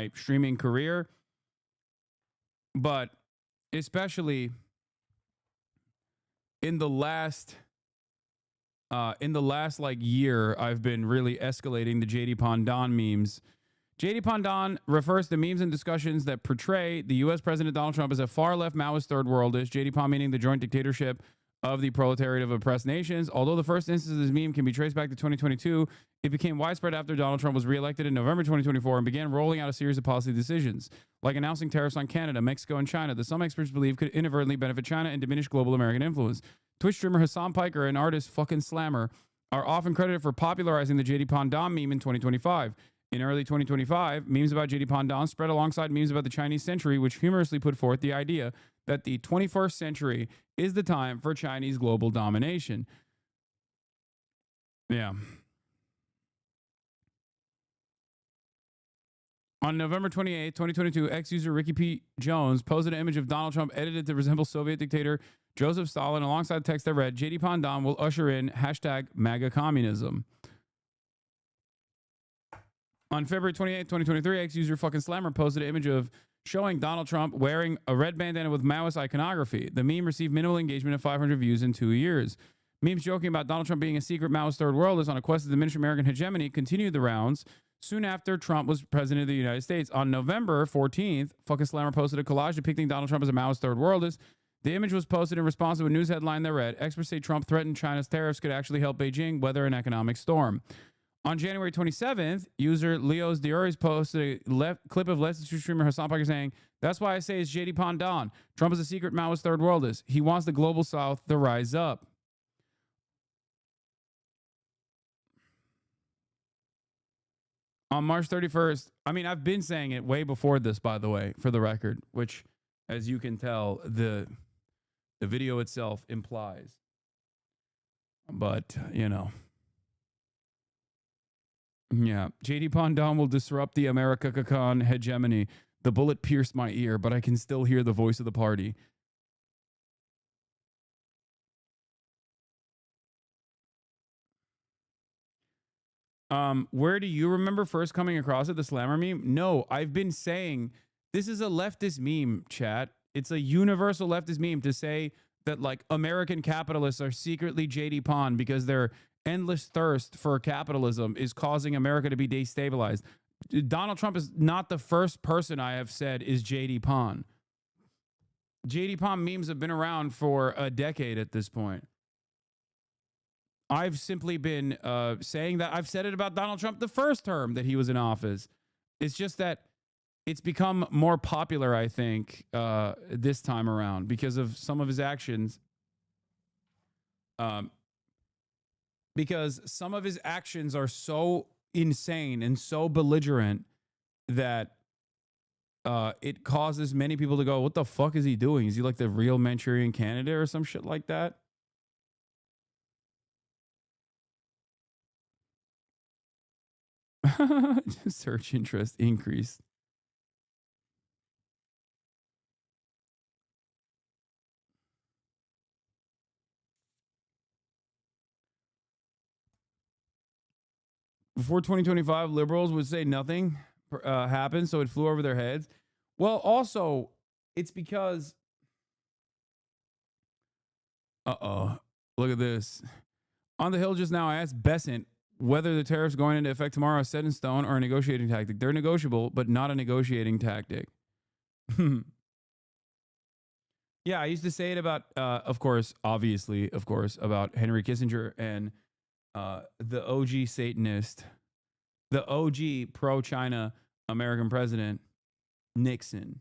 my streaming career, but especially in the last like year, I've been really escalating the JD Pandan memes. JD Pandan refers to memes and discussions that portray the U.S. President Donald Trump as a far-left Maoist third worldist, JD Pan meaning the joint dictatorship of the proletariat of oppressed nations. Although the first instance of this meme can be traced back to 2022, it became widespread after Donald Trump was reelected in November 2024 and began rolling out a series of policy decisions, like announcing tariffs on Canada, Mexico, and China that some experts believe could inadvertently benefit China and diminish global American influence. Twitch streamer Hasan Piker and artist fucking Slammer are often credited for popularizing the JD Pandan meme in 2025. In early 2025, memes about JD Pandan spread alongside memes about the Chinese century, which humorously put forth the idea that the 21st century is the time for Chinese global domination. Yeah. On November 28, 2022, ex-user Ricky P. Jones posted an image of Donald Trump edited to resemble Soviet dictator Joseph Stalin alongside text that read, JD Pandan will usher in hashtag MAGA communism. On February 28, 2023, ex-user fucking Slammer posted an image of showing Donald Trump wearing a red bandana with Maoist iconography. The meme received minimal engagement of 500 views in 2 years. Memes joking about Donald Trump being a secret Maoist third worldist on a quest to diminish American hegemony continued the rounds soon after Trump was president of the United States. On November 14th, fucking Slammer posted a collage depicting Donald Trump as a Maoist third worldist. The image was posted in response to a news headline that read, experts say Trump threatened China's tariffs could actually help Beijing weather an economic storm. On January 27th, user Leos Dioris posted a clip of leftist streamer Hasan Piker saying, that's why I say it's JD Pandan. Trump is a secret Maoist third worldist. He wants the global South to rise up. On March 31st, I mean, I've been saying it way before this, by the way, for the record, which, as you can tell, the video itself implies. But, you know. Yeah, JD Pandan will disrupt the America-Kakan hegemony. The bullet pierced my ear, but I can still hear the voice of the party. Where do you remember first coming across it, the Slammer meme? No, I've been saying this is a leftist meme, chat. It's a universal leftist meme to say that, like, American capitalists are secretly JD Pan because their endless thirst for capitalism is causing America to be destabilized. Donald Trump is not the first person I have said is JD Pan. JD Pan memes have been around for a decade at this point. I've simply been saying that. I've said it about Donald Trump the first term that he was in office. It's just that it's become more popular, I think, this time around because of some of his actions. Because some of his actions are so insane and so belligerent that it causes many people to go, what the fuck is he doing? Is he like the real Manchurian candidate or some shit like that? Search interest increased. Before 2025, liberals would say nothing happened, so it flew over their heads. Well, also, it's because... Look at this. On the Hill just now, I asked Besant whether the tariffs going into effect tomorrow are set in stone or a negotiating tactic. They're negotiable, but not a negotiating tactic. Yeah, I used to say it about, of course, about Henry Kissinger and the OG Satanist, the OG pro-China American president, Nixon.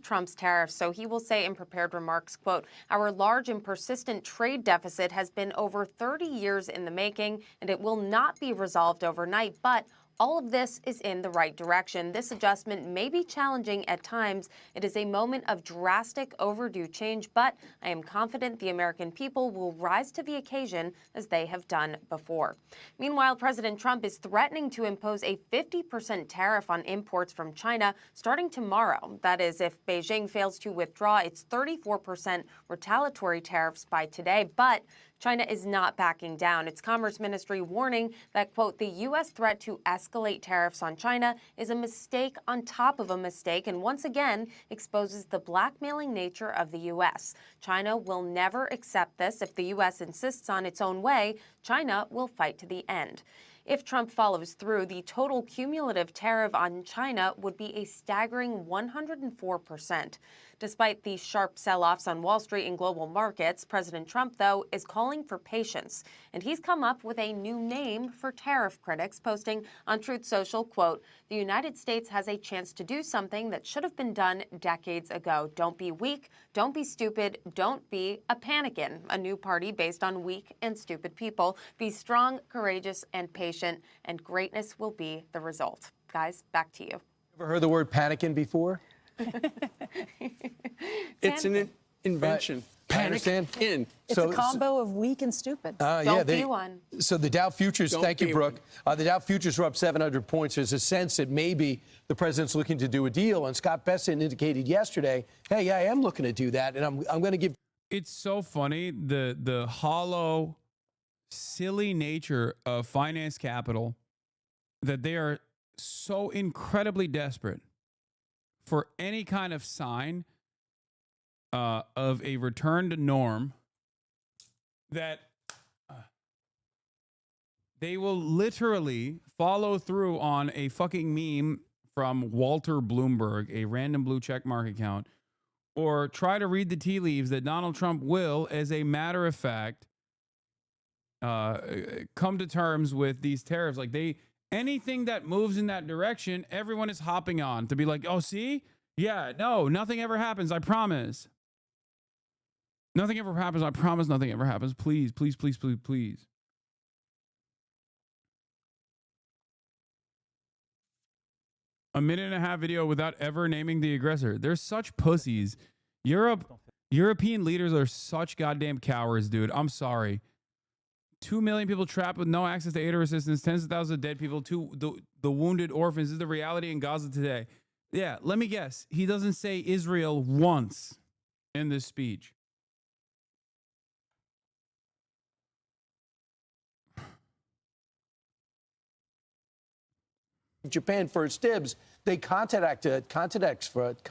Trump's tariffs. So he will say in prepared remarks, quote, our large and persistent trade deficit has been over 30 years in the making, and it will not be resolved overnight. But All of this is in the right direction. This adjustment may be challenging at times. It is a moment of drastic overdue change, but I am confident the American people will rise to the occasion as they have done before. Meanwhile, President Trump is threatening to impose a 50% tariff on imports from China starting tomorrow. That is, if Beijing fails to withdraw its 34% retaliatory tariffs by today. But China is not backing down. Its Commerce Ministry warning that, quote, the U.S. threat to escalate tariffs on China is a mistake on top of a mistake and once again exposes the blackmailing nature of the U.S. China will never accept this. If the U.S. insists on its own way, China will fight to the end. If Trump follows through, the total cumulative tariff on China would be a staggering 104%. Despite the sharp sell-offs on Wall Street and global markets, President Trump, though, is calling for patience. And he's come up with a new name for tariff critics, posting on Truth Social, quote, the United States has a chance to do something that should have been done decades ago. Don't be weak, don't be stupid, don't be a panickin, a new party based on weak and stupid people. Be strong, courageous, and patient, and greatness will be the result. Guys, back to you. Ever heard the word panicking before? It's an invention. Panic in. It's a combo of weak and stupid. Don't be one. So the Dow futures, thank you, Brooke. The Dow futures were up 700 points. There's a sense that maybe the president's looking to do a deal. And Scott Bessent indicated yesterday, hey, I am looking to do that. And I'm going to give. It's so funny, the hollow, silly nature of finance capital, that they are so incredibly desperate for any kind of sign of a return to norm that they will literally follow through on a fucking meme from Walter Bloomberg, a random blue check mark account, or try to read the tea leaves that Donald Trump will, as a matter of fact, come to terms with these tariffs. Like anything that moves in that direction, everyone is hopping on to be like, oh, see? Yeah, no, nothing ever happens. I promise. Nothing ever happens. I promise nothing ever happens. Please, please, please, please, please. A minute and a half video without ever naming the aggressor. They're such pussies. European leaders are such goddamn cowards, dude. I'm sorry. 2 million people trapped with no access to aid or assistance, tens of thousands of dead people, the wounded orphans. This is the reality in Gaza today. Yeah, let me guess. He doesn't say Israel once in this speech. Japan first dibs. They contacted us first.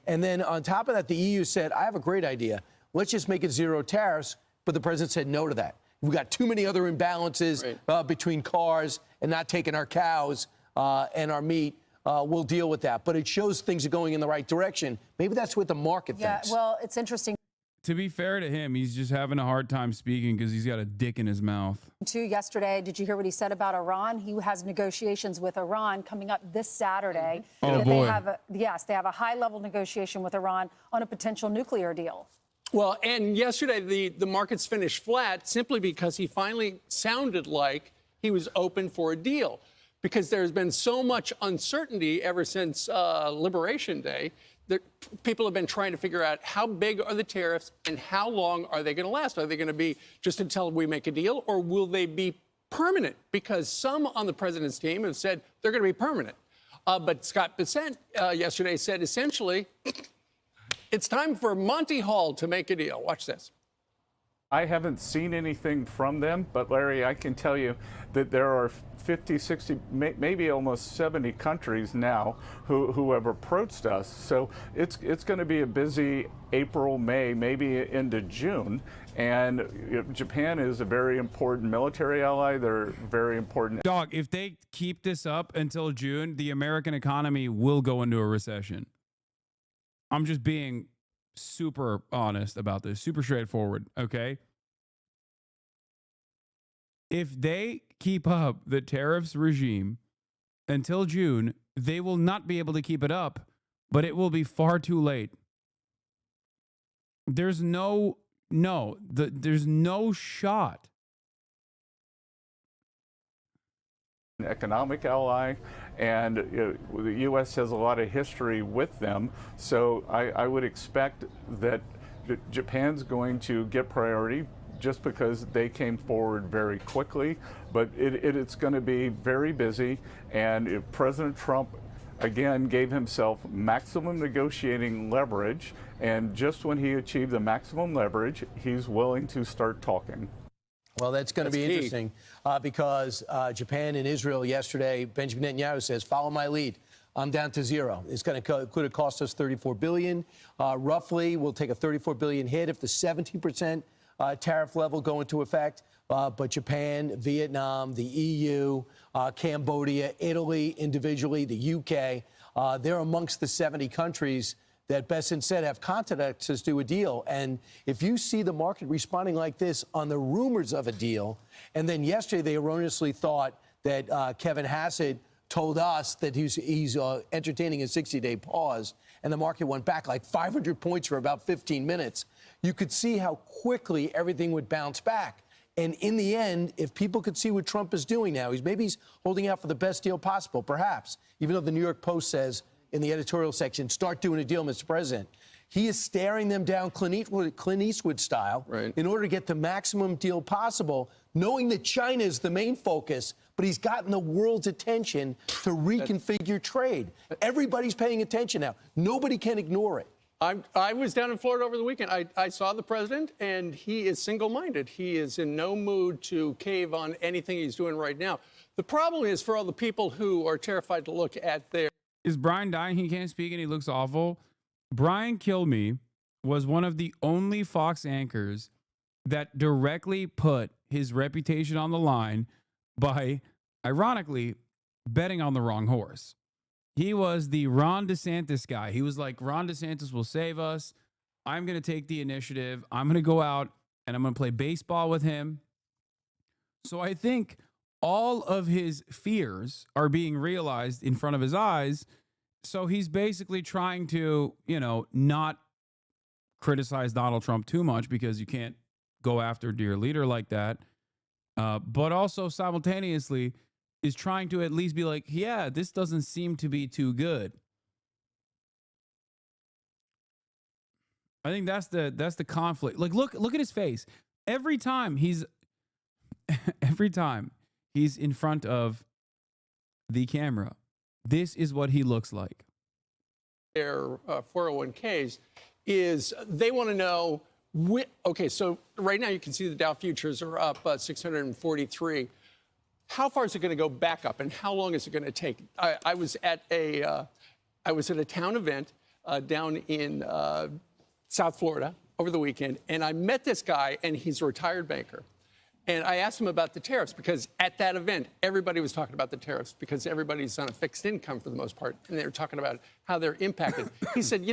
And then on top of that, the EU said, I have a great idea. Let's just make it zero tariffs. But the president said no to that. We've got too many other imbalances between cars and not taking our cows and our meat. We'll deal with that. But it shows things are going in the right direction. Maybe that's what the market thinks. Yeah, well, it's interesting. To be fair to him, he's just having a hard time speaking because he's got a dick in his mouth. Yesterday, did you hear what he said about Iran? He has negotiations with Iran coming up this Saturday. Oh, boy. They have a high-level negotiation with Iran on a potential nuclear deal. Well, and yesterday the markets finished flat simply because he finally sounded like he was open for a deal. Because there's been so much uncertainty ever since Liberation Day that people have been trying to figure out how big are the tariffs and how long are they going to last? Are they going to be just until we make a deal, or will they be permanent? Because some on the president's team have said they're going to be permanent. But Scott Bessent yesterday said essentially, it's time for Monty Hall to make a deal. Watch this. I haven't seen anything from them, but Larry, I can tell you that there are 50, 60, maybe almost 70 countries now who have approached us. So it's going to be a busy April, May, maybe into June. And Japan is a very important military ally. They're very important. Dog, if they keep this up until June, the American economy will go into a recession. I'm just being super honest about this, super straightforward, okay? If they keep up the tariffs regime until June, they will not be able to keep it up, but it will be far too late. There's no shot economic ally, and the U.S. has a lot of history with them. So I would expect that Japan's going to get priority just because they came forward very quickly. But it's going to be very busy, and if President Trump again gave himself maximum negotiating leverage, and just when he achieved the maximum leverage, he's willing to start talking. Well, that's going to be interesting because Japan and Israel yesterday, Benjamin Netanyahu says, follow my lead. I'm down to zero. It's going to could have cost us $34 billion. Roughly, we'll take a $34 billion hit if the 17% tariff level go into effect. But Japan, Vietnam, the EU, Cambodia, Italy individually, the UK, they're amongst the 70 countries that Besson said have contacted us to do a deal. And if you see the market responding like this on the rumors of a deal, and then yesterday they erroneously thought that Kevin Hassett told us that he's entertaining a 60-day pause, and the market went back like 500 points for about 15 minutes, you could see how quickly everything would bounce back. And in the end, if people could see what Trump is doing now, he's holding out for the best deal possible, perhaps, even though the New York Post says in the editorial section, start doing a deal, Mr. President. He is staring them down Clint Eastwood style in order to get the maximum deal possible, knowing that China is the main focus, but he's gotten the world's attention to reconfigure trade. Everybody's paying attention now. Nobody can ignore it. I was down in Florida over the weekend. I saw the president, and he is single-minded. He is in no mood to cave on anything he's doing right now. The problem is for all the people who are terrified to look at their... Is Brian dying? He can't speak and he looks awful. Brian Kilmeade was one of the only Fox anchors that directly put his reputation on the line by, ironically, betting on the wrong horse. He was the Ron DeSantis guy. He was like, Ron DeSantis will save us. I'm going to take the initiative. I'm going to go out and I'm going to play baseball with him. So I think all of his fears are being realized in front of his eyes. So he's basically trying to, not criticize Donald Trump too much because you can't go after your leader like that. But also simultaneously is trying to at least be like, yeah, this doesn't seem to be too good. I think that's the conflict. Like, look at his face. Every time he's in front of the camera, this is what he looks like. Their 401ks is they want to know, okay, so right now you can see the Dow futures are up 643. How far is it going to go back up, and how long is it going to take? I was at a town event down in South Florida over the weekend, and I met this guy, and he's a retired banker. And I asked him about the tariffs because at that event, everybody was talking about the tariffs because everybody's on a fixed income for the most part. And they were talking about how they're impacted. He said,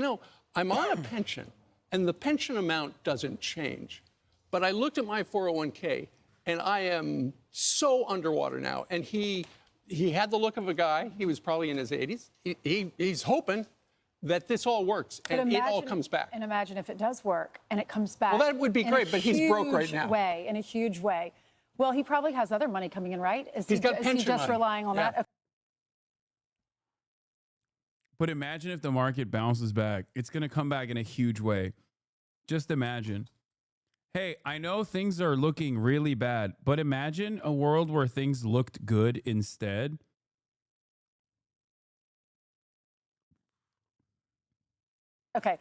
I'm on a pension and the pension amount doesn't change. But I looked at my 401k and I am so underwater now. And he had the look of a guy. He was probably in his 80s. He's hoping that this all works and it all comes back. And imagine if it does work and it comes back. Well, that would be great, but he's broke right now. In a huge way. Well, he probably has other money coming in, right? Is he just relying on that? But imagine if the market bounces back. It's going to come back in a huge way. Just imagine. Hey, I know things are looking really bad, but imagine a world where things looked good instead. Okay,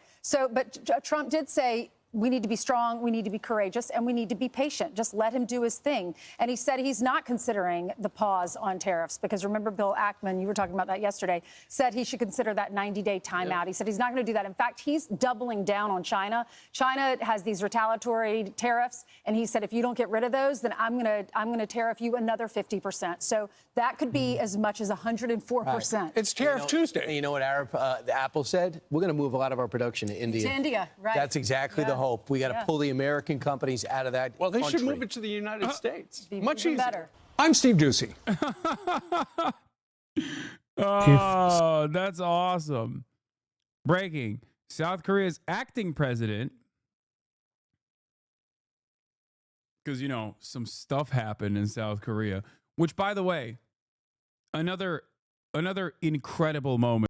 but Trump did say we need to be strong, we need to be courageous, and we need to be patient. Just let him do his thing. And he said he's not considering the pause on tariffs because remember Bill Ackman, you were talking about that yesterday, said he should consider that 90-day timeout. Yeah. He said he's not going to do that. In fact, he's doubling down on China. China has these retaliatory tariffs, and he said if you don't get rid of those, then I'm going to tariff you another 50%. So that could be as much as 104%. Right. It's Tariff Tuesday. You know what Apple said? We're going to move a lot of our production to India. To India, right. That's exactly the hope. We got to pull the American companies out of that. Well, they country. should move it to the United States. Much easier. Better. I'm Steve Doocy. Oh, that's awesome. Breaking. South Korea's acting president, because, some stuff happened in South Korea, which, by the way, another incredible moment.